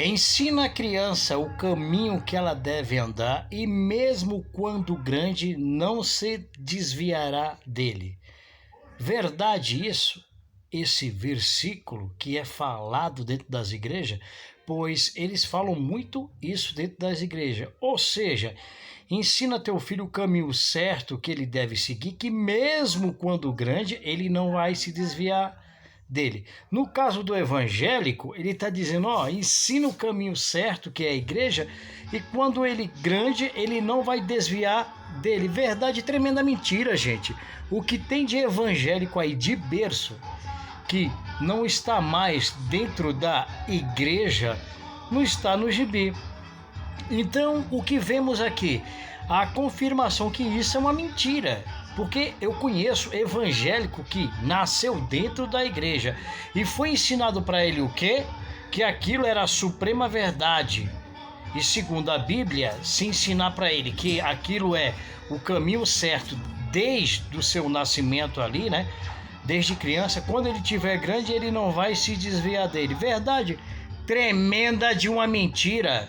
Ensina a criança o caminho que ela deve andar e mesmo quando grande não se desviará dele. Verdade isso? Esse versículo que é falado dentro das igrejas, pois eles falam muito isso dentro das igrejas. Ou seja, ensina teu filho o caminho certo que ele deve seguir, que mesmo quando grande, ele não vai se desviar dele. No caso do evangélico, ele está dizendo, ensina o caminho certo, que é a igreja, e quando ele grande, ele não vai desviar dele. Verdade, tremenda mentira, gente. O que tem de evangélico aí de berço, que não está mais dentro da igreja, não está no gibi. Então, o que vemos aqui? A confirmação que isso é uma mentira. Porque eu conheço evangélico que nasceu dentro da igreja e foi ensinado para ele o quê? Que aquilo era a suprema verdade. E segundo a Bíblia, se ensinar para ele que aquilo é o caminho certo desde o seu nascimento ali, né? Desde criança, quando ele tiver grande, ele não vai se desviar dele. Verdade tremenda de uma mentira.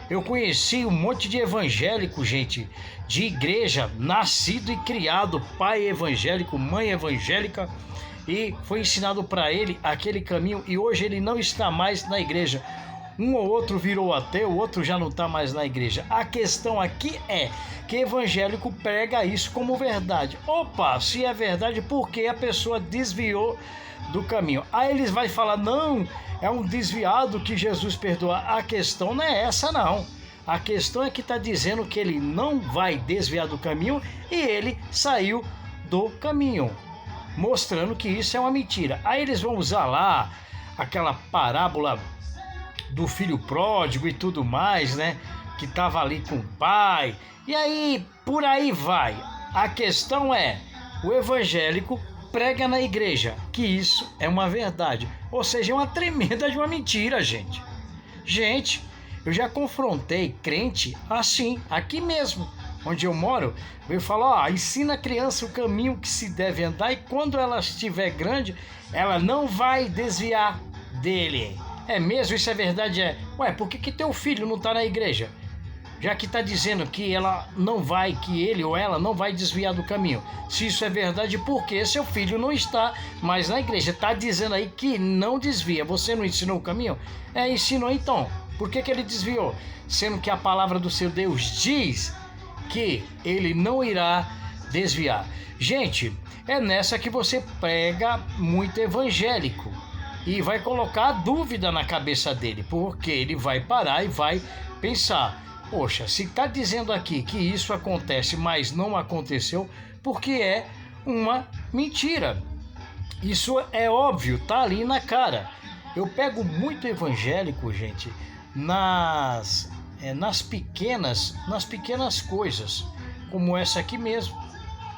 Eu conheci um monte de evangélico, gente, de igreja, nascido e criado, pai evangélico, mãe evangélica, e foi ensinado para ele aquele caminho e hoje ele não está mais na igreja. Um ou outro virou ateu, o outro já não está mais na igreja. A questão aqui é que evangélico prega isso como verdade. Opa, se é verdade, por que a pessoa desviou do caminho? Aí eles vão falar, não, é um desviado que Jesus perdoa. A questão não é essa, não. A questão é que está dizendo que ele não vai desviar do caminho e ele saiu do caminho, mostrando que isso é uma mentira. Aí eles vão usar lá aquela parábola do filho pródigo e tudo mais, né? Que estava ali com o pai. E aí, por aí vai. A questão é, o evangélico prega na igreja que isso é uma verdade. Ou seja, é uma tremenda de uma mentira, gente. Gente, eu já confrontei crente assim, aqui mesmo, onde eu moro. Eu falo, ensina a criança o caminho que se deve andar e quando ela estiver grande, ela não vai desviar dele. É mesmo? Isso é verdade? Por que teu filho não está na igreja? Já que está dizendo que ela não vai, que ele ou ela não vai desviar do caminho. Se isso é verdade, por que seu filho não está mais na igreja? Está dizendo aí que não desvia. Você não ensinou o caminho? Ensinou então. Por que ele desviou? Sendo que a palavra do seu Deus diz que ele não irá desviar. Gente, é nessa que você prega muito evangélico. E vai colocar a dúvida na cabeça dele, porque ele vai parar e vai pensar, poxa, se está dizendo aqui que isso acontece, mas não aconteceu, porque é uma mentira. Isso é óbvio, tá ali na cara. Eu pego muito evangélico, gente, nas pequenas coisas, como essa aqui mesmo.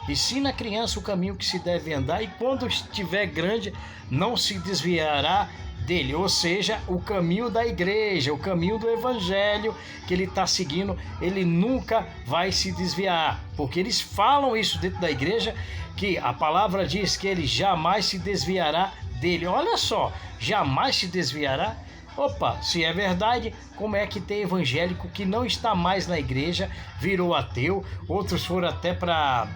Ensina a criança o caminho que se deve andar e quando estiver grande não se desviará dele. Ou seja, o caminho da igreja, o caminho do evangelho que ele está seguindo, ele nunca vai se desviar. Porque eles falam isso dentro da igreja, que a palavra diz que ele jamais se desviará dele. Olha só, jamais se desviará. Opa, se é verdade, como é que tem evangélico que não está mais na igreja, virou ateu, outros foram até para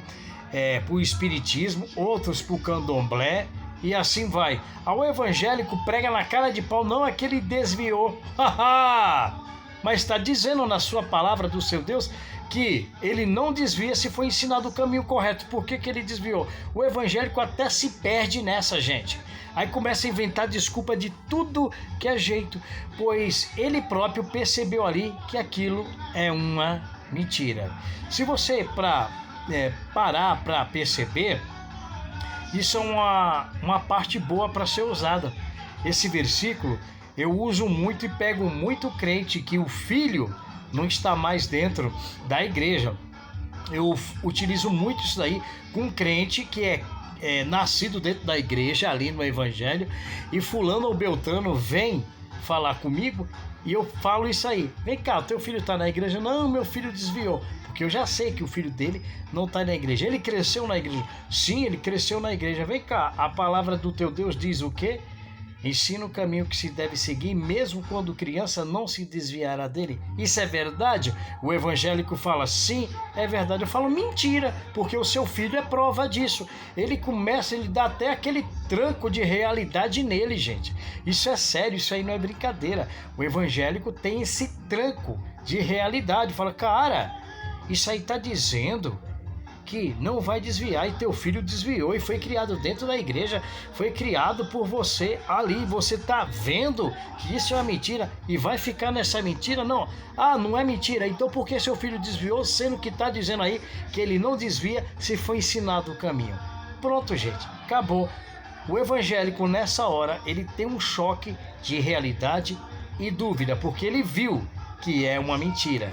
o espiritismo, outros para o candomblé e assim vai. O evangélico prega na cara de pau, não é que ele desviou, mas está dizendo na sua palavra do seu Deus que ele não desvia se foi ensinado o caminho correto. Por que ele desviou? O evangélico até se perde nessa, gente. Aí começa a inventar desculpa de tudo que é jeito, pois ele próprio percebeu ali que aquilo é uma mentira. Se você parar para perceber, isso é uma parte boa para ser usada. Esse versículo eu uso muito e pego muito crente que o filho não está mais dentro da igreja. Eu utilizo muito isso daí com crente que é nascido dentro da igreja, ali no evangelho, e fulano ou beltrano vem falar comigo e eu falo isso aí. Vem cá, o teu filho está na igreja? Não, meu filho desviou. Porque eu já sei que o filho dele não está na igreja. Ele cresceu na igreja. Sim, ele cresceu na igreja. Vem cá, a palavra do teu Deus diz o quê? ensina o caminho que se deve seguir, mesmo quando criança não se desviará dele. Isso é verdade? O evangélico fala, sim, é verdade. Eu falo, mentira, porque o seu filho é prova disso. Ele dá até aquele tranco de realidade nele, gente. Isso é sério, isso aí não é brincadeira. O evangélico tem esse tranco de realidade. Fala, cara, isso aí tá dizendo que não vai desviar, e teu filho desviou e foi criado dentro da igreja, foi criado por você ali, você tá vendo que isso é uma mentira e vai ficar nessa mentira? Não, não é mentira, então por que seu filho desviou, sendo que tá dizendo aí que ele não desvia se foi ensinado o caminho? Pronto, gente, acabou. O evangélico nessa hora, ele tem um choque de realidade e dúvida, porque ele viu que é uma mentira.